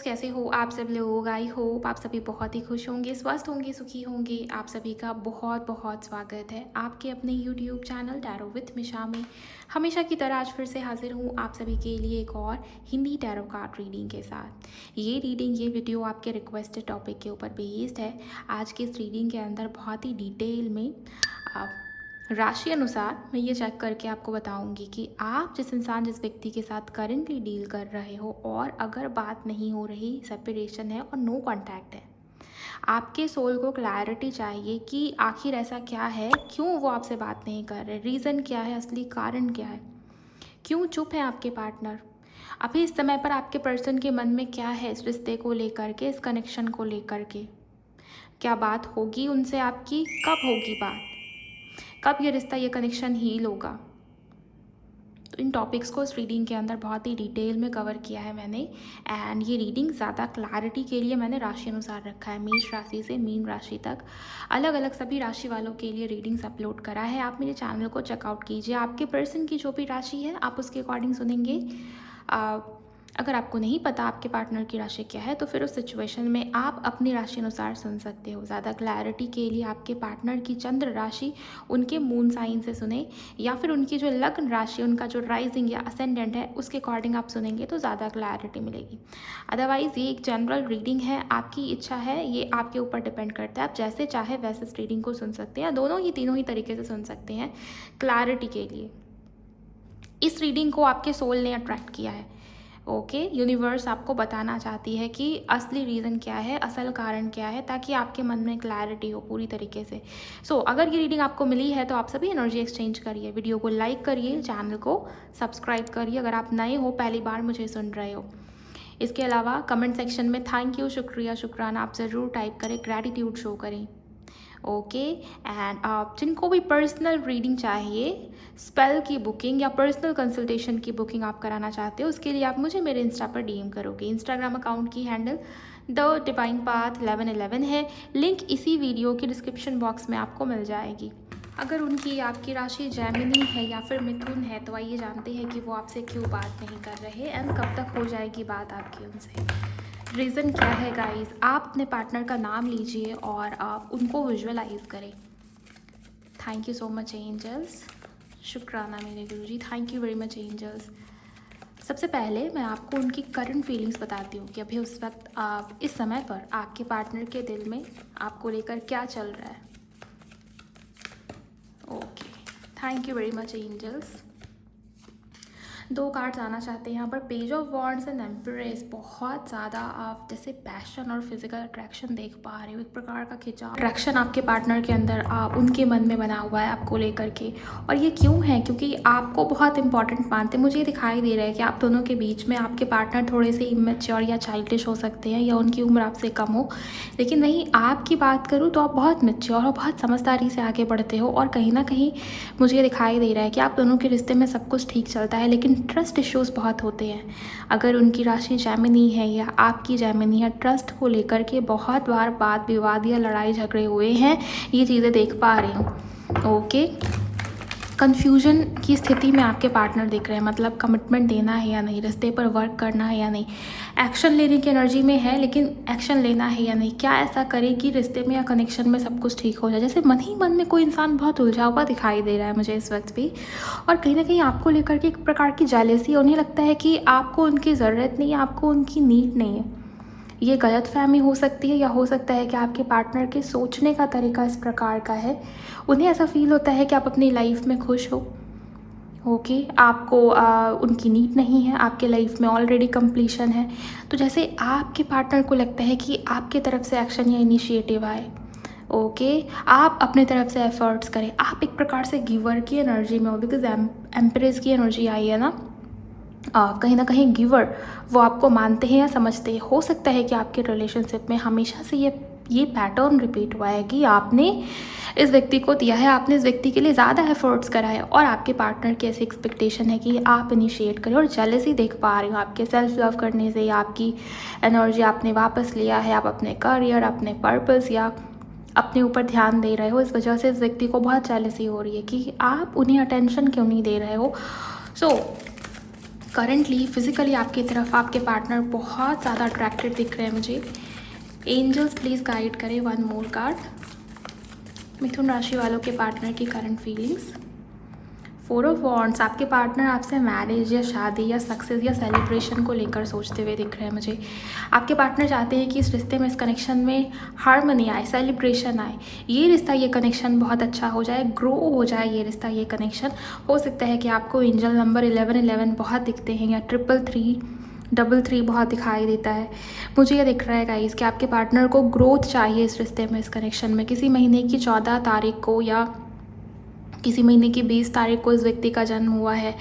कैसे हो आप सब लोग। आई होप आप सभी बहुत ही खुश होंगे, स्वस्थ होंगे, सुखी होंगे। आप सभी का बहुत बहुत स्वागत है आपके अपने यूट्यूब चैनल टैरो विथ मिशा में। हमेशा की तरह आज फिर से हाजिर हूँ आप सभी के लिए एक और हिंदी टैरो कार्ड रीडिंग के साथ। ये वीडियो आपके रिक्वेस्टेड टॉपिक के ऊपर बेस्ड है। आज की इस रीडिंग के अंदर बहुत ही डिटेल में राशि अनुसार मैं ये चेक करके आपको बताऊंगी कि आप जिस व्यक्ति के साथ करंटली डील कर रहे हो और अगर बात नहीं हो रही, सेपरेशन है और नो कांटेक्ट है, आपके सोल को क्लैरिटी चाहिए कि आखिर ऐसा क्या है, क्यों वो आपसे बात नहीं कर रहे, रीज़न क्या है, असली कारण क्या है, क्यों चुप है आपके पार्टनर। अभी इस समय पर आपके पर्सन के मन में क्या है इस रिश्ते को लेकर के, इस कनेक्शन को लेकर के। क्या बात होगी उनसे आपकी, कब होगी बात, कब ये रिश्ता, ये कनेक्शन हील होगा। तो इन टॉपिक्स को इस रीडिंग के अंदर बहुत ही डिटेल में कवर किया है मैंने। एंड ये रीडिंग ज़्यादा क्लैरिटी के लिए मैंने राशि अनुसार रखा है, मेष राशि से मीन राशि तक अलग अलग सभी राशि वालों के लिए रीडिंग्स अपलोड करा है। आप मेरे चैनल को चेकआउट कीजिए। आपके पर्सन की जो भी राशि है आप उसके अकॉर्डिंग सुनेंगे। अगर आपको नहीं पता आपके पार्टनर की राशि क्या है तो फिर उस सिचुएशन में आप अपनी राशि अनुसार सुन सकते हो। ज़्यादा क्लैरिटी के लिए आपके पार्टनर की चंद्र राशि उनके मून साइन से सुने, या फिर उनकी जो लग्न राशि, उनका जो राइजिंग या असेंडेंट है उसके अकॉर्डिंग आप सुनेंगे तो ज़्यादा क्लैरिटी मिलेगी। अदरवाइज़ ये एक जनरल रीडिंग है, आपकी इच्छा है, ये आपके ऊपर डिपेंड करता है। आप जैसे चाहे वैसे इस रीडिंग को सुन सकते हैं, दोनों ही तीनों ही तरीके से सुन सकते हैं क्लैरिटी के लिए। इस रीडिंग को आपके सोल ने अट्रैक्ट किया है। ओके, यूनिवर्स आपको बताना चाहती है कि असली रीज़न क्या है, असल कारण क्या है, ताकि आपके मन में क्लैरिटी हो पूरी तरीके से। अगर ये रीडिंग आपको मिली है तो आप सभी एनर्जी एक्सचेंज करिए, वीडियो को लाइक करिए, चैनल को सब्सक्राइब करिए अगर आप नए हो, पहली बार मुझे सुन रहे हो। इसके अलावा कमेंट सेक्शन में थैंक यू, शुक्रिया, शुक्राना आप ज़रूर टाइप करें, ग्रैटिट्यूड शो करें। ओके, एंड आप जिनको भी पर्सनल रीडिंग चाहिए, स्पेल की बुकिंग या पर्सनल कंसल्टेशन की बुकिंग आप कराना चाहते हो, उसके लिए आप मुझे मेरे इंस्टा पर डीएम करोगे। इंस्टाग्राम अकाउंट की हैंडल द डिवाइन पाथ 1111 है। लिंक इसी वीडियो के डिस्क्रिप्शन बॉक्स में आपको मिल जाएगी। अगर उनकी आपकी राशि जेमिनी है या फिर मिथुन है तो आइए जानते हैं कि वो आपसे क्यों बात नहीं कर रहे एंड कब तक हो जाएगी बात आपकी उनसे। रीज़न क्या है गाइस। आप अपने पार्टनर का नाम लीजिए और आप उनको विजुअलाइज करें। Thank you so much angels, शुक्राना मेरे Guruji, thank you very much angels. सबसे पहले मैं आपको उनकी करंट फीलिंग्स बताती हूँ कि अभी उस वक्त आप इस समय पर आपके पार्टनर के दिल में आपको लेकर क्या चल रहा है। Okay, thank you very much angels. 2 cards आना चाहते हैं यहाँ पर, page of wands and empress. बहुत ज़्यादा आप जैसे पैशन और फिजिकल अट्रैक्शन देख पा रहे हो, एक प्रकार का खिंचाव, अट्रैक्शन आपके पार्टनर के अंदर आप उनके मन में बना हुआ है आपको लेकर के। और ये क्यों है, क्योंकि आपको बहुत इंपॉर्टेंट मानते हैं। मुझे दिखाई दे रहा है कि आप दोनों के बीच में आपके पार्टनर थोड़े से इमेच्योर या चाइल्डिश हो सकते हैं या उनकी उम्र आपसे कम हो, लेकिन वहीं आपकी बात करूँ तो आप बहुत मैच्योर और बहुत समझदारी से आगे बढ़ते हो। और कहीं ना कहीं मुझे दिखाई दे रहा है कि आप दोनों के रिश्ते में सब कुछ ठीक चलता है, लेकिन ट्रस्ट इश्यूज़ बहुत होते हैं। अगर उनकी राशि जेमिनी है या आपकी जेमिनी है, ट्रस्ट को लेकर के बहुत बार वाद विवाद या लड़ाई झगड़े हुए हैं, ये चीज़ें देख पा रही हूँ। ओके, कन्फ्यूजन की स्थिति में आपके पार्टनर दिख रहे हैं, मतलब कमिटमेंट देना है या नहीं, रिश्ते पर वर्क करना है या नहीं, एक्शन लेने की एनर्जी में है लेकिन एक्शन लेना है या नहीं, क्या ऐसा करे कि रिश्ते में या कनेक्शन में सब कुछ ठीक हो जाए। जैसे मन ही मन में कोई इंसान बहुत उलझा हुआ दिखाई दे रहा है मुझे इस वक्त भी। और कहीं ना कहीं आपको लेकर के एक प्रकार की जेलेसी, उन्हें लगता है कि आपको उनकी ज़रूरत नहीं है, आपको उनकी नीड नहीं है। ये गलतफहमी हो सकती है, या हो सकता है कि आपके पार्टनर के सोचने का तरीका इस प्रकार का है, उन्हें ऐसा फील होता है कि आप अपनी लाइफ में खुश हो। ओके, आपको उनकी नीड नहीं है, आपके लाइफ में ऑलरेडी कंप्लीशन है। तो जैसे आपके पार्टनर को लगता है कि आपके तरफ से एक्शन या इनिशिएटिव आए। ओके, आप अपने तरफ से एफर्ट्स करें, आप एक प्रकार से गिवर की एनर्जी में हो, बिकॉज एम्प्रेस की एनर्जी आई है ना। कहीं ना कहीं गिवर वो आपको मानते हैं या समझते हैं। हो सकता है कि आपके रिलेशनशिप में हमेशा से ये पैटर्न रिपीट हुआ है कि आपने इस व्यक्ति को दिया है, आपने इस व्यक्ति के लिए ज़्यादा एफर्ट्स करा है, और आपके पार्टनर की ऐसी एक्सपेक्टेशन है कि आप इनिशिएट करें। और जेलसी देख पा रही हो आपके सेल्फ लव करने से, या आपकी एनर्जी आपने वापस लिया है, आप अपने करियर, अपने पर्पस या अपने ऊपर ध्यान दे रहे हो। इस वजह से इस व्यक्ति को बहुत जेलसी हो रही है कि आप उन्हें अटेंशन क्यों नहीं दे रहे हो। करंटली फिज़िकली आपकी तरफ आपके पार्टनर बहुत ज़्यादा अट्रैक्टेड दिख रहे हैं मुझे। एंजल्स प्लीज़ गाइड करें वन मोर कार्ड। मिथुन राशि वालों के पार्टनर की करंट फीलिंग्स। 4 ऑफ वॉन्ड्स, आपके पार्टनर आपसे मैरिज या शादी या सक्सेस या सेलिब्रेशन को लेकर सोचते हुए दिख रहे हैं मुझे। आपके पार्टनर चाहते हैं कि इस रिश्ते में, इस कनेक्शन में हार्मनी आए, सेलिब्रेशन आए, ये रिश्ता, ये कनेक्शन बहुत अच्छा हो जाए, ग्रो हो जाए ये रिश्ता, ये कनेक्शन। हो सकता है कि आपको एंजल नंबर 1111 बहुत दिखते हैं या 333 बहुत दिखाई देता है। मुझे ये दिख रहा है गाइस कि आपके पार्टनर को ग्रोथ चाहिए इस रिश्ते में, इस कनेक्शन में। किसी महीने की 14 तारीख को या किसी महीने की 20 तारीख को इस व्यक्ति का जन्म हुआ है,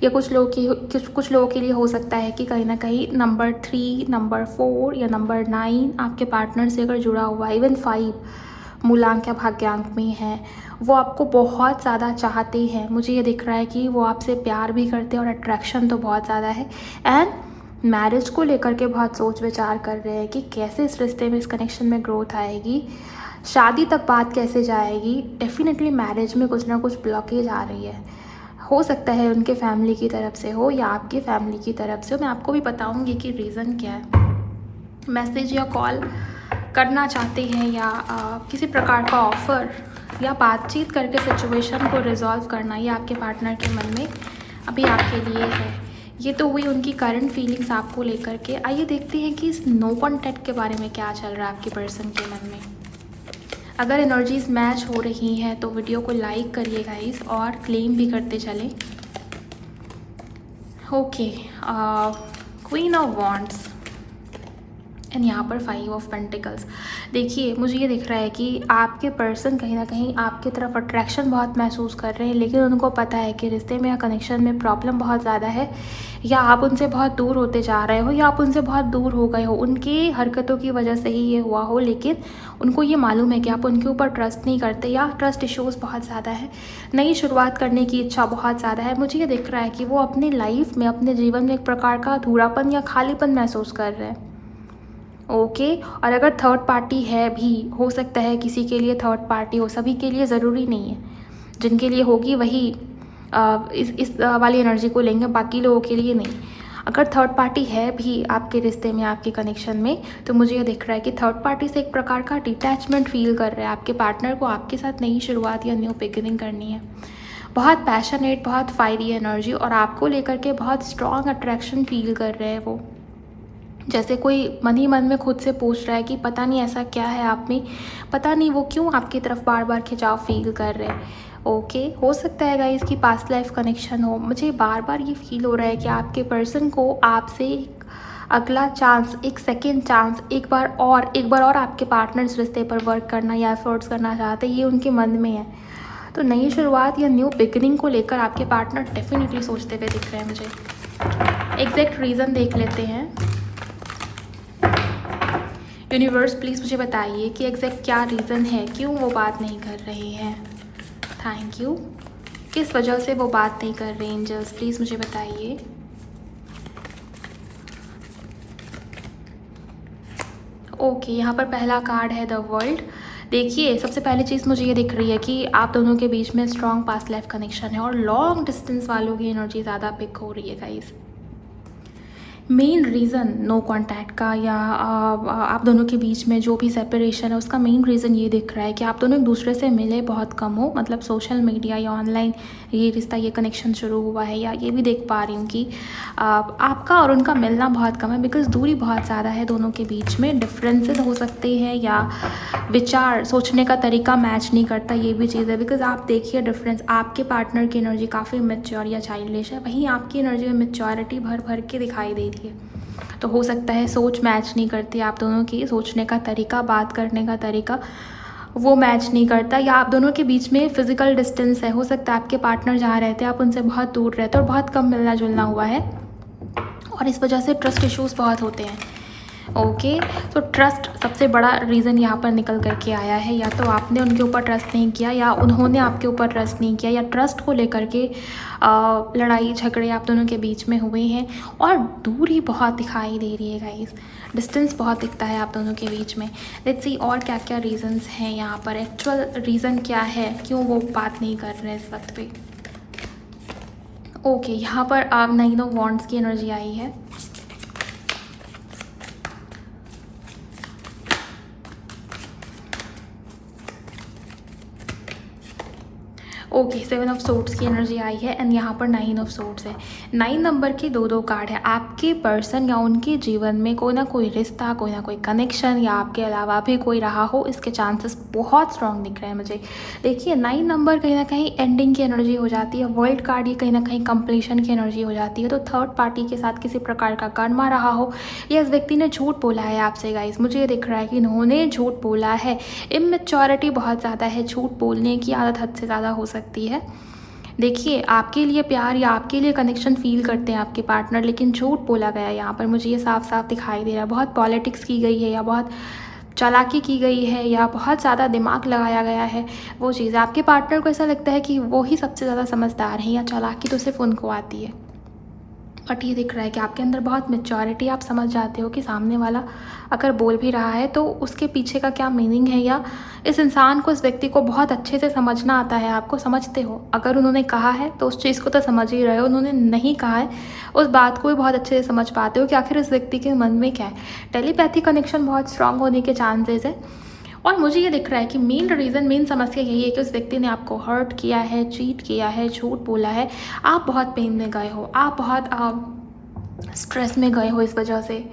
या कुछ लोगों के लिए हो सकता है कि कहीं ना कहीं नंबर 3, नंबर 4 या नंबर 9 आपके पार्टनर से अगर जुड़ा हुआ है, इवन 5 मूलांक या भाग्यांक में है, वो आपको बहुत ज़्यादा चाहते हैं। मुझे ये दिख रहा है कि वो आपसे प्यार भी करते हैं और अट्रैक्शन तो बहुत ज़्यादा है। एंड मैरिज को लेकर के बहुत सोच विचार कर रहे हैं कि कैसे इस रिश्ते में, इस कनेक्शन में ग्रोथ आएगी, शादी तक बात कैसे जाएगी। डेफिनेटली मैरिज में कुछ ना कुछ ब्लॉकेज आ रही है। हो सकता है उनके फैमिली की तरफ से हो या आपकी फैमिली की तरफ से हो। मैं आपको भी बताऊंगी कि रीज़न क्या है। मैसेज या कॉल करना चाहते हैं या किसी प्रकार का ऑफ़र या बातचीत करके सिचुएशन को रिजॉल्व करना, ये आपके पार्टनर के मन में अभी आपके लिए है। ये तो हुई उनकी करंट फीलिंग्स आपको लेकर के। आइए देखते हैं कि इस नो कॉन्टैक्ट के बारे में क्या चल रहा है आपके पर्सन के मन में। अगर एनर्जीज मैच हो रही हैं तो वीडियो को लाइक करिए गाइस और क्लेम भी करते चलें। Okay, queen of wands and यहाँ पर 5 ऑफ पेंटिकल्स। देखिए, मुझे ये दिख रहा है कि आपके पर्सन कहीं ना कहीं आपकी तरफ अट्रैक्शन बहुत महसूस कर रहे हैं, लेकिन उनको पता है कि रिश्ते में या कनेक्शन में प्रॉब्लम बहुत ज़्यादा है, या आप उनसे बहुत दूर होते जा रहे हो या आप उनसे बहुत दूर हो गए हो। उनकी हरकतों की वजह से ही ये हुआ हो, लेकिन उनको ये मालूम है कि आप उनके ऊपर ट्रस्ट नहीं करते या ट्रस्ट इश्यूज़ बहुत ज़्यादा है। नई शुरुआत करने की इच्छा बहुत ज़्यादा है। मुझे ये दिख रहा है कि वो अपनी लाइफ में, अपने जीवन में एक प्रकार का अधूरापन या खालीपन महसूस कर रहे हैं। ओके, और अगर थर्ड पार्टी है भी, हो सकता है किसी के लिए थर्ड पार्टी हो, सभी के लिए ज़रूरी नहीं है। जिनके लिए होगी वही इस वाली एनर्जी को लेंगे, बाकी लोगों के लिए नहीं। अगर थर्ड पार्टी है भी आपके रिश्ते में, आपके कनेक्शन में, तो मुझे ये दिख रहा है कि थर्ड पार्टी से एक प्रकार का डिटैचमेंट फील कर रहा है आपके पार्टनर को। आपके साथ नई शुरुआत या न्यू बिगिनिंग करनी है। बहुत पैशनेट, बहुत फायरी एनर्जी, और आपको लेकर के बहुत स्ट्रॉन्ग अट्रैक्शन फील कर रहे हैं वो। जैसे कोई मन ही मन में खुद से पूछ रहा है कि पता नहीं ऐसा क्या है आप में, पता नहीं वो क्यों आपकी तरफ बार बार खिंचाव फील कर रहे हैं। ओके, हो सकता है गाइस कि पास्ट लाइफ कनेक्शन हो। मुझे बार बार ये फील हो रहा है कि आपके पर्सन को आपसे एक अगला चांस, एक सेकेंड चांस, एक बार और आपके पार्टनर्स रिश्ते पर वर्क करना या एफर्ट्स करना चाहते हैं, ये उनके मन में है। तो नई शुरुआत या न्यू बिगनिंग को लेकर आपके पार्टनर डेफिनेटली सोचते हुए दिख रहे हैं मुझे। एग्जैक्ट रीज़न देख लेते हैं। यूनिवर्स प्लीज़ मुझे बताइए कि एग्जैक्ट क्या रीज़न है, क्यों वो बात नहीं कर रहे हैं। Thank you. किस वजह से वो बात नहीं कर रहे एंजल्स, प्लीज़ मुझे बताइए। ओके, यहाँ पर पहला कार्ड है द वर्ल्ड। देखिए, सबसे पहली चीज़ मुझे ये दिख रही है कि आप दोनों के बीच में स्ट्रॉन्ग पास्ट लाइफ कनेक्शन है और लॉन्ग डिस्टेंस वालों की एनर्जी ज़्यादा पिक हो रही है guys. Main reason no contact का या आप दोनों के बीच में जो भी सेपरेशन है, उसका मेन रीज़न ये दिख रहा है कि आप दोनों एक दूसरे से मिले बहुत कम हो। मतलब सोशल मीडिया या ऑनलाइन ये रिश्ता, ये कनेक्शन शुरू हुआ है, या ये भी देख पा रही हूँ कि आपका और उनका मिलना बहुत कम है, बिकॉज़ दूरी बहुत ज़्यादा है दोनों के बीच में। डिफरेंसेस हो सकते हैं या विचार, सोचने का तरीका मैच नहीं करता, ये भी चीज़ है। बिकॉज़ आप देखिए डिफरेंस, आपके पार्टनर की एनर्जी काफ़ी मैच्योर या चाइल्डिश है, वहीं आपकी एनर्जी में मैच्योरिटी भर भर के दिखाई दे रही है। तो हो सकता है सोच मैच नहीं करती, आप दोनों की सोचने का तरीका, बात करने का तरीका वो मैच नहीं करता, या आप दोनों के बीच में फिजिकल डिस्टेंस है। हो सकता है आपके पार्टनर जहाँ रहते हैं आप उनसे बहुत दूर रहते हो और बहुत कम मिलना जुलना हुआ है, और इस वजह से ट्रस्ट इश्यूज़ बहुत होते हैं। ओके, तो ट्रस्ट सबसे बड़ा रीज़न यहाँ पर निकल करके आया है। या तो आपने उनके ऊपर ट्रस्ट नहीं किया या उन्होंने आपके ऊपर ट्रस्ट नहीं किया, या ट्रस्ट को लेकर के लड़ाई झगड़े आप दोनों के बीच में हुए हैं, और दूरी बहुत दिखाई दे रही है गाइस, डिस्टेंस बहुत दिखता है आप दोनों के बीच में। लेट्स सी और क्या क्या रीज़न्स हैं यहाँ पर, एक्चुअल रीज़न क्या है, क्यों वो बात नहीं कर रहे हैं इस वक्त पे। ओके, यहाँ पर आप 9 ऑफ वॉन्ड्स की एनर्जी आई है। ओके, 7 ऑफ सोर्ड्स की एनर्जी आई है एंड यहाँ पर 9 ऑफ सोर्ड्स है। 9 नंबर के दो कार्ड है। आपके पर्सन या उनके जीवन में कोई ना कोई रिश्ता, कोई ना कोई कनेक्शन या आपके अलावा भी कोई रहा हो, इसके चांसेस बहुत स्ट्रॉन्ग दिख रहे हैं मुझे। देखिए 9 नंबर कहीं ना कहीं एंडिंग की एनर्जी हो जाती है। वर्ल्ड कार्ड ये कहीं ना कहीं कंप्लीशन की एनर्जी हो जाती है। तो थर्ड पार्टी के साथ किसी प्रकार का कर्मा रहा हो या इस व्यक्ति ने झूठ बोला है आपसे गाइस। मुझे ये दिख रहा है कि इन्होंने झूठ बोला है। इमेच्योरिटी बहुत ज़्यादा है, झूठ बोलने की आदत हद से ज़्यादा हो सकती है। देखिए आपके लिए प्यार या आपके लिए कनेक्शन फील करते हैं आपके पार्टनर, लेकिन झूठ बोला गया है यहाँ पर। मुझे ये साफ साफ दिखाई दे रहा है। बहुत पॉलिटिक्स की गई है या बहुत चालाकी की गई है या बहुत ज़्यादा दिमाग लगाया गया है। वो चीज़ आपके पार्टनर को ऐसा लगता है कि वो ही सबसे ज़्यादा समझदार हैं या चालाकी तो सिर्फ उनको आती है। बट ये दिख रहा है कि आपके अंदर बहुत मैच्योरिटी, आप समझ जाते हो कि सामने वाला अगर बोल भी रहा है तो उसके पीछे का क्या मीनिंग है, या इस इंसान को, इस व्यक्ति को बहुत अच्छे से समझना आता है। आपको समझते हो, अगर उन्होंने कहा है तो उस चीज़ को तो समझ ही रहे हो, उन्होंने नहीं कहा है उस बात को भी बहुत अच्छे से समझ पाते हो कि आखिर इस व्यक्ति के मन में क्या है। टेलीपैथी कनेक्शन बहुत स्ट्रांग होने के चांसेस है। और मुझे ये दिख रहा है कि मेन समस्या यही है कि उस व्यक्ति ने आपको हर्ट किया है, चीट किया है, झूठ बोला है। आप बहुत पेन में गए हो, आप बहुत स्ट्रेस में गए हो इस वजह से।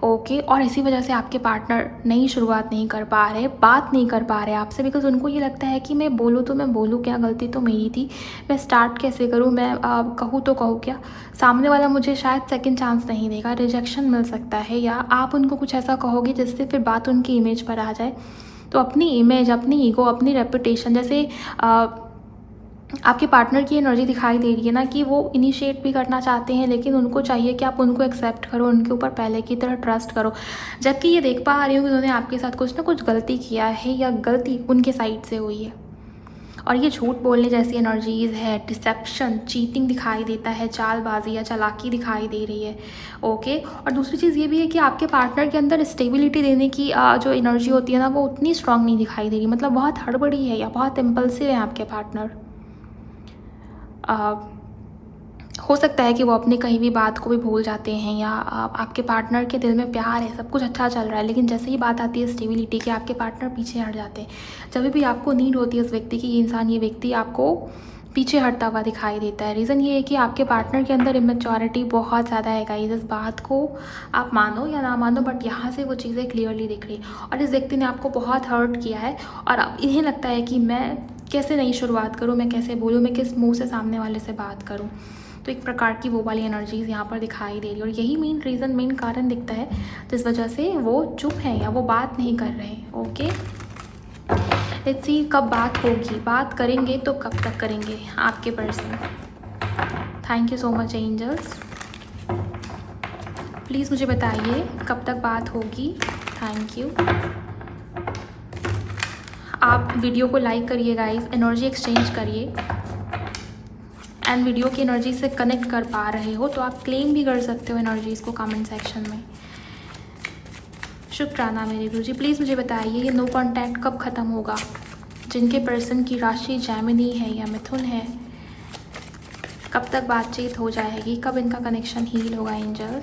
ओके, और इसी वजह से आपके पार्टनर नई शुरुआत नहीं कर पा रहे, बात नहीं कर पा रहे आपसे, बिकॉज उनको ये लगता है कि मैं बोलूँ तो मैं बोलूँ क्या, गलती तो मेरी थी, मैं स्टार्ट कैसे करूँ, मैं कहूँ तो कहूँ क्या। सामने वाला मुझे शायद सेकंड चांस नहीं देगा, रिजेक्शन मिल सकता है, या आप उनको कुछ ऐसा कहोगे जिससे फिर बात उनकी इमेज पर आ जाए। तो अपनी इमेज, अपनी ईगो, अपनी रेपुटेशन, जैसे आपके पार्टनर की एनर्जी दिखाई दे रही है ना कि वो इनिशिएट भी करना चाहते हैं, लेकिन उनको चाहिए कि आप उनको एक्सेप्ट करो, उनके ऊपर पहले की तरह ट्रस्ट करो। जबकि ये देख पा रही हूँ कि उन्होंने आपके साथ कुछ ना कुछ गलती किया है या गलती उनके साइड से हुई है। और ये झूठ बोलने जैसी एनर्जीज़ है, डिसेप्शन, चीटिंग दिखाई देता है, चालबाजी या चालाकी दिखाई दे रही है। ओके, और दूसरी चीज़ ये भी है कि आपके पार्टनर के अंदर स्टेबिलिटी देने की जो एनर्जी होती है ना, वो उतनी स्ट्रांग नहीं दिखाई दे रही। मतलब बहुत हड़बड़ी है या बहुत इम्पल्सिव है आपके पार्टनर। हो सकता है कि वो अपने कहीं भी बात को भी भूल जाते हैं, या आपके पार्टनर के दिल में प्यार है, सब कुछ अच्छा चल रहा है, लेकिन जैसे ही बात आती है स्टेबिलिटी की, आपके पार्टनर पीछे हट जाते हैं। जब भी आपको नीड होती है उस व्यक्ति की, ये व्यक्ति आपको पीछे हटता हुआ दिखाई देता है। रीज़न ये है कि आपके पार्टनर के अंदर इमेच्योरिटी बहुत ज़्यादा है गाइस। इस बात को आप मानो या ना मानो, बट यहाँ से वो चीज़ें क्लियरली दिख रही हैं। और इस व्यक्ति ने आपको बहुत हर्ट किया है और अब इन्हें लगता है कि मैं कैसे नई शुरुआत करूँ, मैं कैसे बोलूँ, मैं किस मुंह से सामने वाले से बात करूँ। तो एक प्रकार की वो वाली एनर्जीज़ यहाँ पर दिखाई दे रही है, और यही मेन कारण दिखता है जिस वजह से वो चुप हैं या वो बात नहीं कर रहे हैं। ओके, लेट्स सी कब बात होगी, बात करेंगे तो कब तक करेंगे आपके person. Thank you so much angels, please मुझे बताइए कब तक बात होगी। Thank you. आप वीडियो को लाइक करिए गाइस, एनर्जी एक्सचेंज करिए, एंड वीडियो की एनर्जी से कनेक्ट कर पा रहे हो तो आप क्लेम भी कर सकते हो एनर्जीज़ को कमेंट सेक्शन में। शुक्राना मेरे गुरुजी, प्लीज़ मुझे बताइए ये नो कांटेक्ट कब ख़त्म होगा। जिनके पर्सन की राशि जैमिनी है या मिथुन है, कब तक बातचीत हो जाएगी, कब इनका कनेक्शन हील होगा एंजल।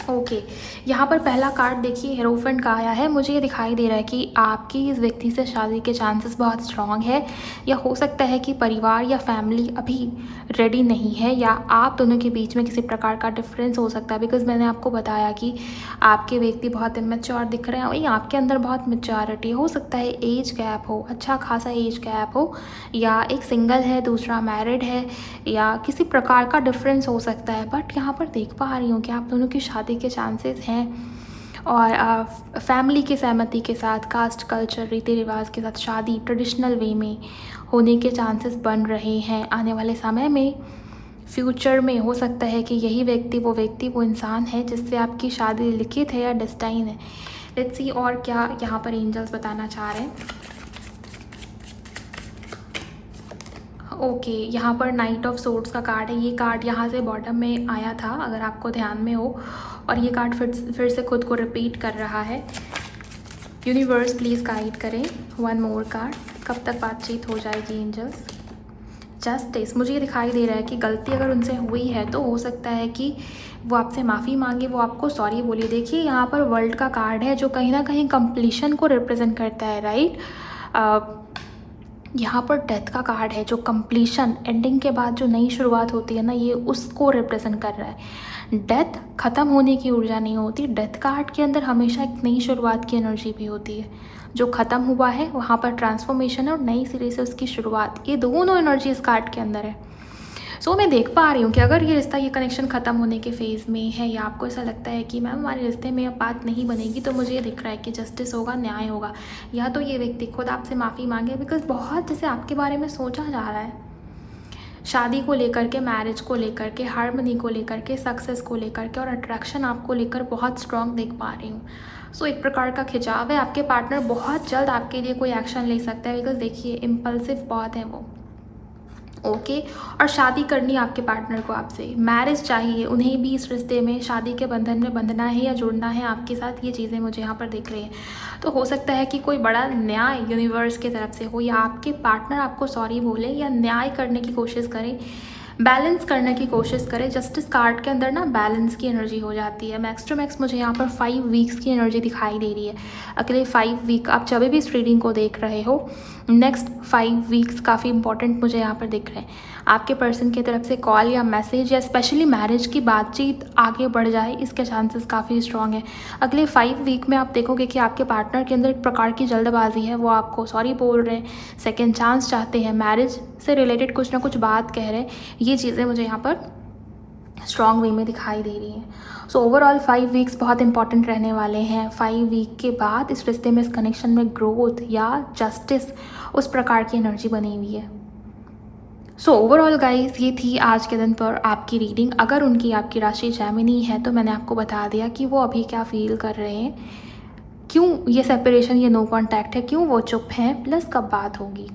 ओके, यहाँ पर पहला कार्ड देखिए हेरोफेंट का आया है। मुझे ये दिखाई दे रहा है कि आपकी इस व्यक्ति से शादी के चांसेस बहुत स्ट्रॉन्ग है, या हो सकता है कि परिवार या फैमिली अभी रेडी नहीं है, या आप दोनों के बीच में किसी प्रकार का डिफरेंस हो सकता है। बिकॉज मैंने आपको बताया कि आपके व्यक्ति बहुत इमेच्योर दिख रहे हैं, वही आपके अंदर बहुत मैच्योरिटी। हो सकता है एज गैप हो, अच्छा खासा एज गैप हो, या एक सिंगल है दूसरा मैरिड है, या किसी प्रकार का डिफरेंस हो सकता है। बट यहाँ पर देख पा रही हूँ कि आप दोनों की शादी के चांसेस हैं, और फैमिली की सहमति के साथ, कास्ट कल्चर, रीति रिवाज के साथ शादी ट्रेडिशनल वे में होने के चांसेस बन रहे हैं। आने वाले समय में, फ्यूचर में हो सकता है कि यही व्यक्ति, वो इंसान है जिससे आपकी शादी लिखित है या डेस्टाइन है। लेट्स सी और क्या यहाँ पर एंजल्स बताना चाह रहे हैं। ओके, यहाँ पर नाइट ऑफ सोर्ड्स का कार्ड है। ये कार्ड यहाँ से बॉटम में आया था अगर आपको ध्यान में हो, और ये कार्ड फिर से खुद को रिपीट कर रहा है। यूनिवर्स प्लीज़ गाइड करें वन मोर कार्ड, कब तक बातचीत हो जाएगी एंजल्स। जस्टिस, मुझे ये दिखाई दे रहा है कि गलती अगर उनसे हुई है तो हो सकता है कि वो आपसे माफ़ी मांगे, वो आपको सॉरी बोले। देखिए यहाँ पर वर्ल्ड का कार्ड है जो कहीं ना कहीं कंप्लीशन को रिप्रेजेंट करता है, राइट। यहाँ पर डेथ का कार्ड है जो कंप्लीशन, एंडिंग के बाद जो नई शुरुआत होती है ना, ये उसको रिप्रेजेंट कर रहा है। डेथ ख़त्म होने की ऊर्जा नहीं होती, डेथ कार्ड के अंदर हमेशा एक नई शुरुआत की एनर्जी भी होती है। जो ख़त्म हुआ है वहाँ पर ट्रांसफॉर्मेशन है और नई सिरे से उसकी शुरुआत, ये दोनों एनर्जी इस कार्ड के अंदर है। सो मैं देख पा रही हूँ कि अगर ये रिश्ता, ये कनेक्शन ख़त्म होने के फेज़ में है या आपको ऐसा लगता है कि मैम हमारे रिश्ते में अब बात नहीं बनेगी, तो मुझे ये दिख रहा है कि जस्टिस होगा, न्याय होगा। या तो ये व्यक्ति खुद आपसे माफ़ी मांगे, बिकॉज बहुत जैसे आपके बारे में सोचा जा रहा है, शादी को लेकर के, मैरिज को लेकर के, हार्मनी को लेकर के, सक्सेस को लेकर के और अट्रैक्शन आपको लेकर बहुत स्ट्रॉन्ग देख पा रही हूँ। सो एक प्रकार का खिंचाव है। आपके पार्टनर बहुत जल्द आपके लिए कोई एक्शन ले सकता है, बिकॉज देखिए इम्पल्सिव बहुत है वो, ओके। और शादी करनी है आपके पार्टनर को आपसे, मैरिज चाहिए उन्हें भी, इस रिश्ते में शादी के बंधन में बंधना है या जुड़ना है आपके साथ, ये चीज़ें मुझे यहाँ पर दिख रही हैं। तो हो सकता है कि कोई बड़ा न्याय यूनिवर्स की तरफ से हो, या आपके पार्टनर आपको सॉरी बोले या न्याय करने की कोशिश करें, बैलेंस करने की कोशिश करें। जस्टिस कार्ड के अंदर ना बैलेंस की एनर्जी हो जाती है। मैक्स टू मैक्स मुझे यहाँ पर 5 वीक्स की एनर्जी दिखाई दे रही है। अगले 5 वीक आप जब भी इस रीडिंग को देख रहे हो, नेक्स्ट 5 वीक्स काफ़ी इंपॉर्टेंट मुझे यहाँ पर दिख रहे हैं। आपके पर्सन की तरफ से कॉल या मैसेज या स्पेशली मैरिज की बातचीत आगे बढ़ जाए, इसके चांसेस काफ़ी स्ट्रॉन्ग है। अगले 5 वीक में आप देखोगे कि आपके पार्टनर के अंदर एक प्रकार की जल्दबाजी है, वो आपको सॉरी बोल रहे हैं, सेकेंड चांस चाहते हैं, मैरिज से रिलेटेड कुछ ना कुछ बात कह रहे हैं। ये चीज़ें मुझे यहाँ पर स्ट्रॉन्ग वे में दिखाई दे रही हैं। सो ओवरऑल 5 वीक्स बहुत इंपॉर्टेंट रहने वाले हैं। 5 वीक के बाद इस रिश्ते में, इस कनेक्शन में ग्रोथ या जस्टिस, उस प्रकार की एनर्जी बनी हुई है। सो ओवरऑल गाइस, ये थी आज के दिन पर आपकी रीडिंग। अगर उनकी आपकी राशि जेमिनी है तो मैंने आपको बता दिया कि वो अभी क्या फील कर रहे हैं, क्यों ये सेपरेशन, ये नो कॉन्टैक्ट है, क्यों वो चुप हैं, प्लस कब बात होगी।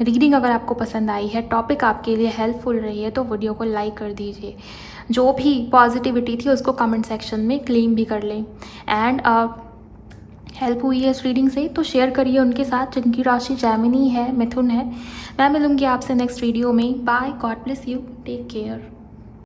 रीडिंग अगर आपको पसंद आई है, टॉपिक आपके लिए हेल्पफुल रही है, तो वीडियो को लाइक कर दीजिए। जो भी पॉजिटिविटी थी उसको कमेंट सेक्शन में क्लेम भी कर लें। एंड हेल्प हुई है इस रीडिंग से तो शेयर करिए उनके साथ जिनकी राशि जेमिनी है, मिथुन है। मैं मिलूँगी आपसे नेक्स्ट वीडियो में। Bye, god bless you, take care.